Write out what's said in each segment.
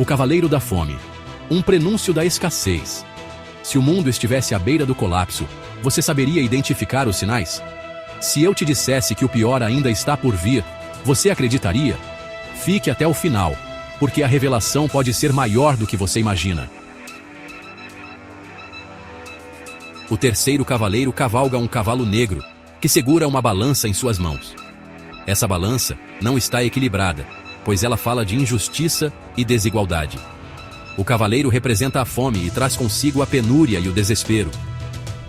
O Cavaleiro da Fome. Um prenúncio da escassez. Se o mundo estivesse à beira do colapso, você saberia identificar os sinais? Se eu te dissesse que o pior ainda está por vir, você acreditaria? Fique até o final, porque a revelação pode ser maior do que você imagina. O terceiro cavaleiro cavalga um cavalo negro, que segura uma balança em suas mãos. Essa balança não está equilibrada, pois ela fala de injustiça e desigualdade. O cavaleiro representa a fome e traz consigo a penúria e o desespero.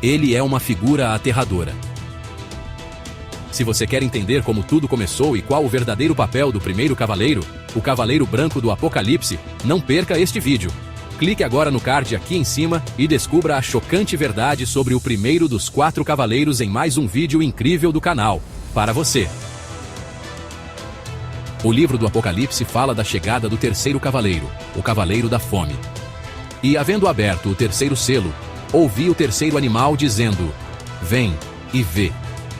Ele é uma figura aterradora. Se você quer entender como tudo começou e qual o verdadeiro papel do primeiro cavaleiro, o Cavaleiro Branco do Apocalipse, não perca este vídeo. Clique agora no card aqui em cima e descubra a chocante verdade sobre o primeiro dos 4 cavaleiros em mais um vídeo incrível do canal, para você. O livro do Apocalipse fala da chegada do terceiro cavaleiro, o Cavaleiro da Fome. E havendo aberto o terceiro selo, ouvi o terceiro animal dizendo: Vem e vê.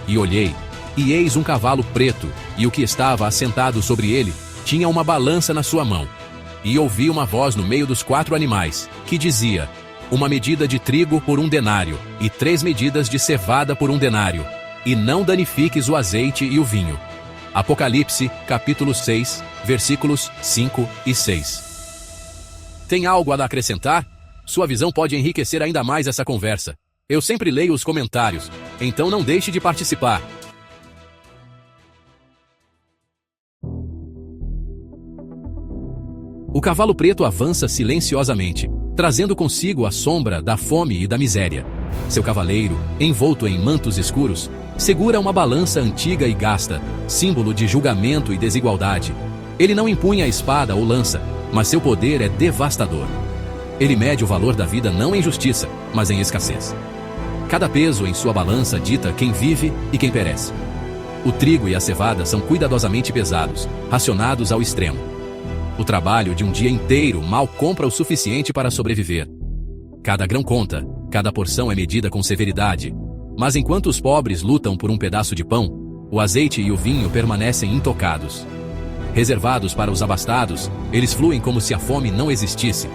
E olhei, e eis um cavalo preto, e o que estava assentado sobre ele tinha uma balança na sua mão. E ouvi uma voz no meio dos 4 animais, que dizia: uma medida de trigo por 1 denário, e 3 medidas de cevada por 1 denário, e não danifiques o azeite e o vinho. Apocalipse, capítulo 6, versículos 5 e 6. Tem algo a acrescentar? Sua visão pode enriquecer ainda mais essa conversa. Eu sempre leio os comentários, então não deixe de participar. O cavalo preto avança silenciosamente, trazendo consigo a sombra da fome e da miséria. Seu cavaleiro, envolto em mantos escuros, segura uma balança antiga e gasta, símbolo de julgamento e desigualdade. Ele não empunha espada ou lança, mas seu poder é devastador. Ele mede o valor da vida não em justiça, mas em escassez. Cada peso em sua balança dita quem vive e quem perece. O trigo e a cevada são cuidadosamente pesados, racionados ao extremo. O trabalho de um dia inteiro mal compra o suficiente para sobreviver. Cada grão conta, cada porção é medida com severidade. Mas enquanto os pobres lutam por um pedaço de pão, o azeite e o vinho permanecem intocados. Reservados para os abastados, eles fluem como se a fome não existisse.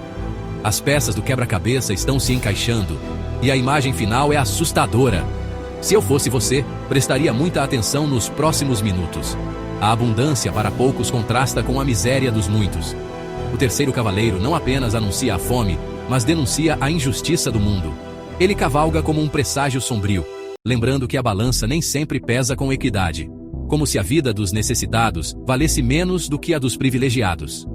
As peças do quebra-cabeça estão se encaixando, e a imagem final é assustadora. Se eu fosse você, prestaria muita atenção nos próximos minutos. A abundância para poucos contrasta com a miséria dos muitos. O terceiro cavaleiro não apenas anuncia a fome, mas denuncia a injustiça do mundo. Ele cavalga como um presságio sombrio, lembrando que a balança nem sempre pesa com equidade, como se a vida dos necessitados valesse menos do que a dos privilegiados.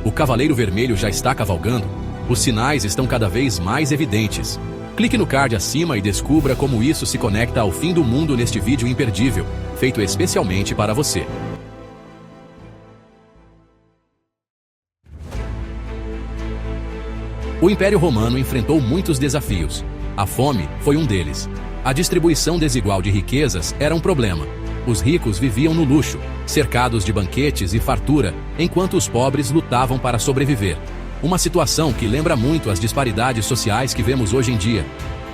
O Cavaleiro Vermelho já está cavalgando, os sinais estão cada vez mais evidentes. Clique no card acima e descubra como isso se conecta ao fim do mundo neste vídeo imperdível, feito especialmente para você. O Império Romano enfrentou muitos desafios. A fome foi um deles. A distribuição desigual de riquezas era um problema. Os ricos viviam no luxo, cercados de banquetes e fartura, enquanto os pobres lutavam para sobreviver. Uma situação que lembra muito as disparidades sociais que vemos hoje em dia.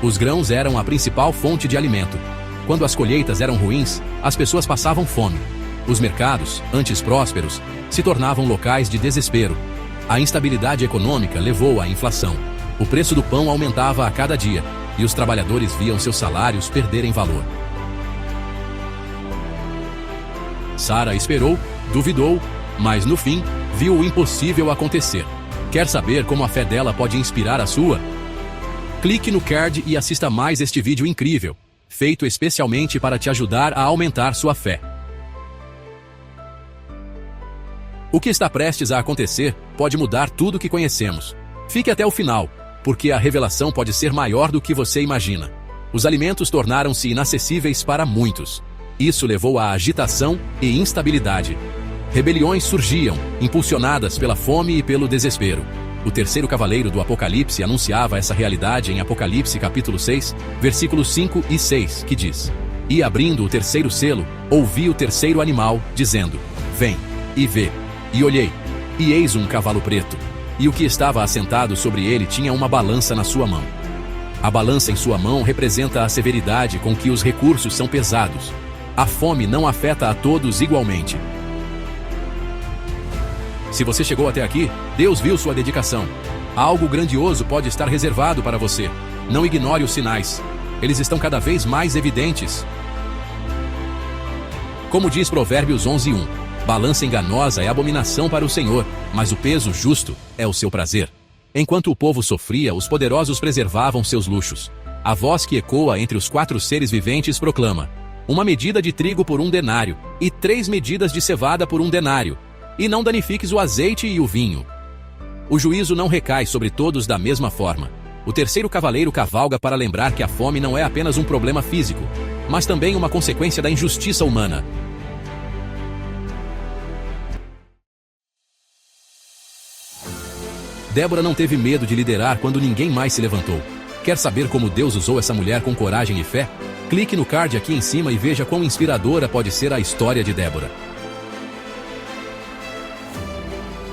Os grãos eram a principal fonte de alimento. Quando as colheitas eram ruins, as pessoas passavam fome. Os mercados, antes prósperos, se tornavam locais de desespero. A instabilidade econômica levou à inflação. O preço do pão aumentava a cada dia, e os trabalhadores viam seus salários perderem valor. Sara esperou, duvidou, mas no fim, viu o impossível acontecer. Quer saber como a fé dela pode inspirar a sua? Clique no card e assista mais este vídeo incrível, feito especialmente para te ajudar a aumentar sua fé. O que está prestes a acontecer pode mudar tudo o que conhecemos. Fique até o final, porque a revelação pode ser maior do que você imagina. Os alimentos tornaram-se inacessíveis para muitos. Isso levou à agitação e instabilidade. Rebeliões surgiam, impulsionadas pela fome e pelo desespero. O terceiro cavaleiro do Apocalipse anunciava essa realidade em Apocalipse capítulo 6, versículos 5 e 6, que diz: E abrindo o terceiro selo, ouvi o terceiro animal, dizendo: Vem e vê. E olhei, e eis um cavalo preto, e o que estava assentado sobre ele tinha uma balança na sua mão. A balança em sua mão representa a severidade com que os recursos são pesados. A fome não afeta a todos igualmente. Se você chegou até aqui, Deus viu sua dedicação. Algo grandioso pode estar reservado para você. Não ignore os sinais. Eles estão cada vez mais evidentes. Como diz Provérbios 11:1, balança enganosa é abominação para o Senhor, mas o peso justo é o seu prazer. Enquanto o povo sofria, os poderosos preservavam seus luxos. A voz que ecoa entre os 4 seres viventes proclama: 1 medida de trigo por 1 denário, e 3 medidas de cevada por 1 denário. E não danifiques o azeite e o vinho. O juízo não recai sobre todos da mesma forma. O terceiro cavaleiro cavalga para lembrar que a fome não é apenas um problema físico, mas também uma consequência da injustiça humana. Débora não teve medo de liderar quando ninguém mais se levantou. Quer saber como Deus usou essa mulher com coragem e fé? Clique no card aqui em cima e veja quão inspiradora pode ser a história de Débora.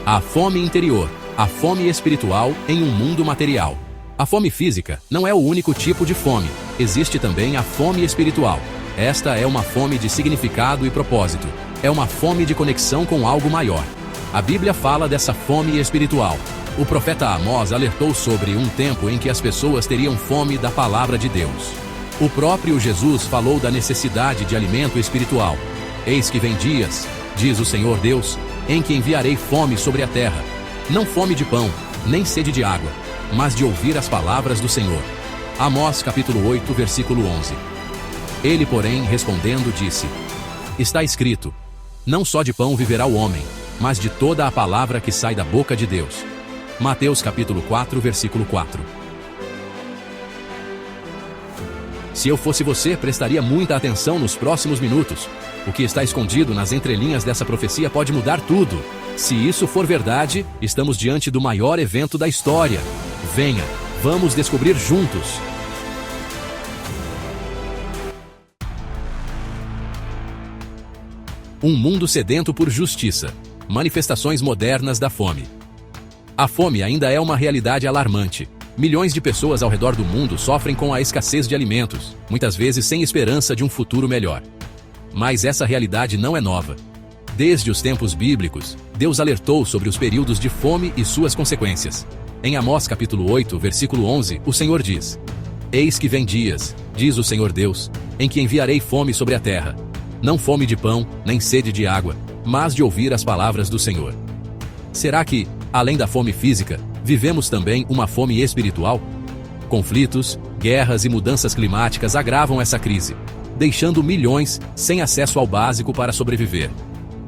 A fome interior, a fome espiritual em um mundo material. A fome física não é o único tipo de fome. Existe também a fome espiritual. Esta é uma fome de significado e propósito. É uma fome de conexão com algo maior. A Bíblia fala dessa fome espiritual. O profeta Amós alertou sobre um tempo em que as pessoas teriam fome da palavra de Deus. O próprio Jesus falou da necessidade de alimento espiritual. Eis que vem dias, diz o Senhor Deus, em que enviarei fome sobre a terra. Não fome de pão, nem sede de água, mas de ouvir as palavras do Senhor. Amós capítulo 8, versículo 11. Ele, porém, respondendo, disse: Está escrito: Não só de pão viverá o homem, mas de toda a palavra que sai da boca de Deus. Mateus capítulo 4, versículo 4. Se eu fosse você, prestaria muita atenção nos próximos minutos. O que está escondido nas entrelinhas dessa profecia pode mudar tudo. Se isso for verdade, estamos diante do maior evento da história. Venha, vamos descobrir juntos. Um mundo sedento por justiça. Manifestações modernas da fome. A fome ainda é uma realidade alarmante. Milhões de pessoas ao redor do mundo sofrem com a escassez de alimentos, muitas vezes sem esperança de um futuro melhor. Mas essa realidade não é nova. Desde os tempos bíblicos, Deus alertou sobre os períodos de fome e suas consequências. Em Amós capítulo 8, versículo 11, o Senhor diz: Eis que vem dias, diz o Senhor Deus, em que enviarei fome sobre a terra. Não fome de pão, nem sede de água, mas de ouvir as palavras do Senhor. Será que, além da fome física, vivemos também uma fome espiritual? Conflitos, guerras e mudanças climáticas agravam essa crise, deixando milhões sem acesso ao básico para sobreviver.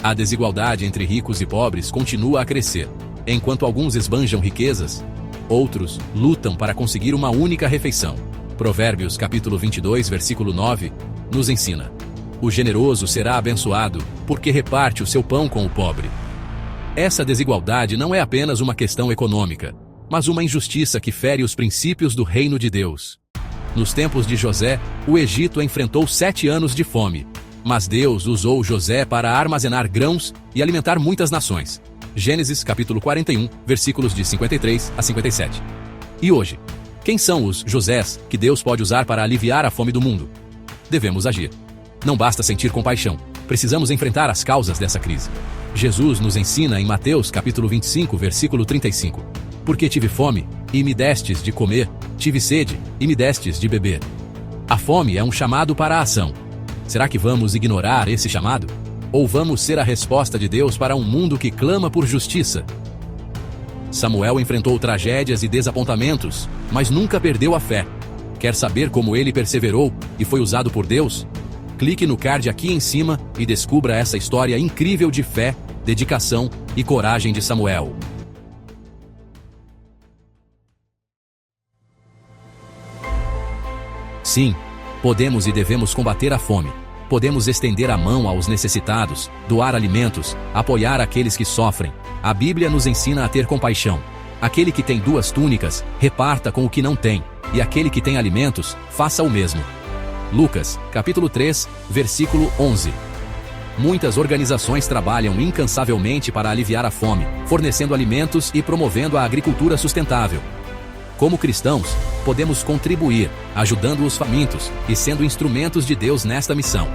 A desigualdade entre ricos e pobres continua a crescer. Enquanto alguns esbanjam riquezas, outros lutam para conseguir uma única refeição. Provérbios capítulo 22, versículo 9, nos ensina: O generoso será abençoado, porque reparte o seu pão com o pobre. Essa desigualdade não é apenas uma questão econômica, mas uma injustiça que fere os princípios do reino de Deus. Nos tempos de José, o Egito enfrentou 7 anos de fome, mas Deus usou José para armazenar grãos e alimentar muitas nações. Gênesis capítulo 41, versículos de 53 a 57. E hoje, quem são os Josés que Deus pode usar para aliviar a fome do mundo? Devemos agir. Não basta sentir compaixão, precisamos enfrentar as causas dessa crise. Jesus nos ensina em Mateus capítulo 25, versículo 35. Porque tive fome, e me destes de comer, tive sede, e me destes de beber. A fome é um chamado para a ação. Será que vamos ignorar esse chamado? Ou vamos ser a resposta de Deus para um mundo que clama por justiça? Samuel enfrentou tragédias e desapontamentos, mas nunca perdeu a fé. Quer saber como ele perseverou e foi usado por Deus? Clique no card aqui em cima e descubra essa história incrível de fé, dedicação e coragem de Samuel. Sim, podemos e devemos combater a fome. Podemos estender a mão aos necessitados, doar alimentos, apoiar aqueles que sofrem. A Bíblia nos ensina a ter compaixão. Aquele que tem 2 túnicas, reparta com o que não tem, e aquele que tem alimentos, faça o mesmo. Lucas, capítulo 3, versículo 11. Muitas organizações trabalham incansavelmente para aliviar a fome, fornecendo alimentos e promovendo a agricultura sustentável. Como cristãos, podemos contribuir, ajudando os famintos e sendo instrumentos de Deus nesta missão.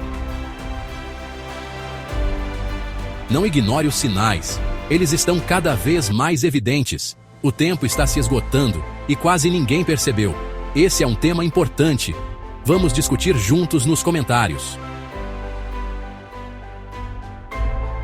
Não ignore os sinais. Eles estão cada vez mais evidentes. O tempo está se esgotando e quase ninguém percebeu. Esse é um tema importante. Vamos discutir juntos nos comentários.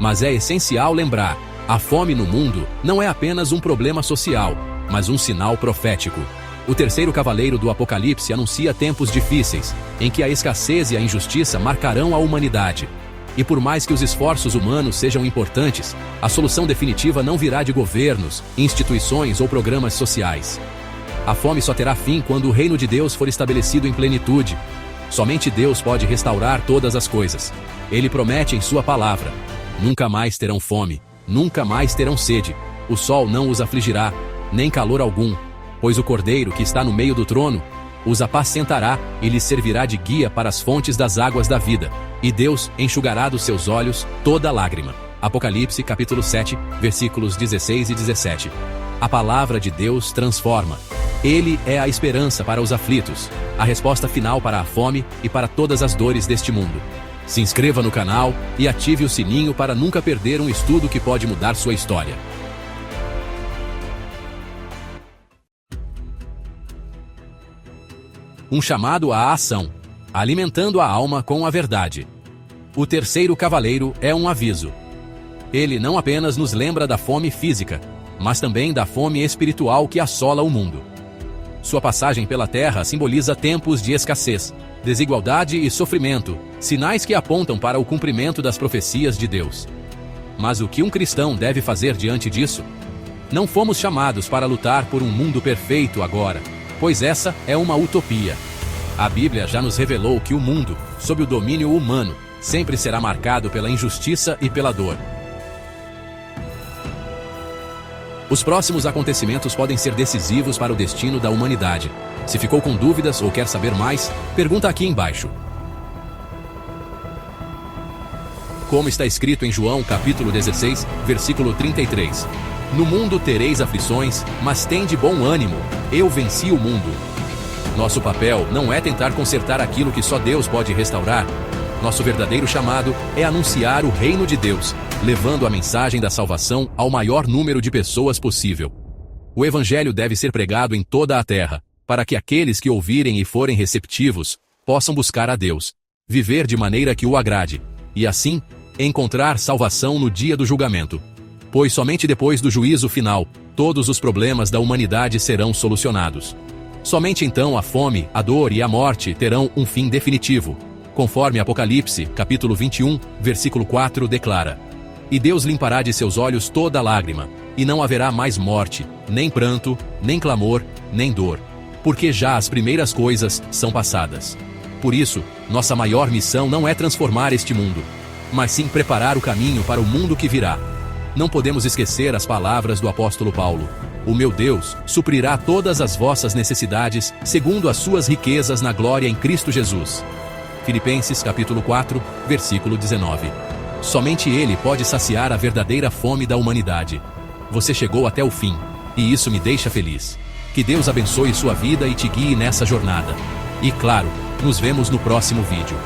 Mas é essencial lembrar, a fome no mundo não é apenas um problema social, mas um sinal profético. O terceiro cavaleiro do Apocalipse anuncia tempos difíceis, em que a escassez e a injustiça marcarão a humanidade. E por mais que os esforços humanos sejam importantes, a solução definitiva não virá de governos, instituições ou programas sociais. A fome só terá fim quando o reino de Deus for estabelecido em plenitude. Somente Deus pode restaurar todas as coisas. Ele promete em sua palavra: nunca mais terão fome, nunca mais terão sede, o sol não os afligirá, nem calor algum, pois o Cordeiro que está no meio do trono os apacentará e lhes servirá de guia para as fontes das águas da vida, e Deus enxugará dos seus olhos toda lágrima. Apocalipse capítulo 7, versículos 16 e 17. A palavra de Deus transforma. Ele é a esperança para os aflitos, a resposta final para a fome e para todas as dores deste mundo. Se inscreva no canal e ative o sininho para nunca perder um estudo que pode mudar sua história. Um chamado à ação, alimentando a alma com a verdade. O terceiro cavaleiro é um aviso. Ele não apenas nos lembra da fome física, mas também da fome espiritual que assola o mundo. Sua passagem pela terra simboliza tempos de escassez, desigualdade e sofrimento, sinais que apontam para o cumprimento das profecias de Deus. Mas o que um cristão deve fazer diante disso? Não fomos chamados para lutar por um mundo perfeito agora, pois essa é uma utopia. A Bíblia já nos revelou que o mundo, sob o domínio humano, sempre será marcado pela injustiça e pela dor. Os próximos acontecimentos podem ser decisivos para o destino da humanidade. Se ficou com dúvidas ou quer saber mais, pergunta aqui embaixo. Como está escrito em João capítulo 16, versículo 33. No mundo tereis aflições, mas tende bom ânimo, eu venci o mundo. Nosso papel não é tentar consertar aquilo que só Deus pode restaurar. Nosso verdadeiro chamado é anunciar o reino de Deus, levando a mensagem da salvação ao maior número de pessoas possível. O evangelho deve ser pregado em toda a terra, para que aqueles que ouvirem e forem receptivos, possam buscar a Deus, viver de maneira que o agrade, e assim, encontrar salvação no dia do julgamento. Pois somente depois do juízo final, todos os problemas da humanidade serão solucionados. Somente então a fome, a dor e a morte terão um fim definitivo, conforme Apocalipse, capítulo 21, versículo 4 declara. E Deus limpará de seus olhos toda lágrima, e não haverá mais morte, nem pranto, nem clamor, nem dor, porque já as primeiras coisas são passadas. Por isso, nossa maior missão não é transformar este mundo, mas sim preparar o caminho para o mundo que virá. Não podemos esquecer as palavras do apóstolo Paulo: o meu Deus suprirá todas as vossas necessidades, segundo as suas riquezas na glória em Cristo Jesus. Filipenses capítulo 4, versículo 19. Somente Ele pode saciar a verdadeira fome da humanidade. Você chegou até o fim, e isso me deixa feliz. Que Deus abençoe sua vida e te guie nessa jornada. E claro, nos vemos no próximo vídeo.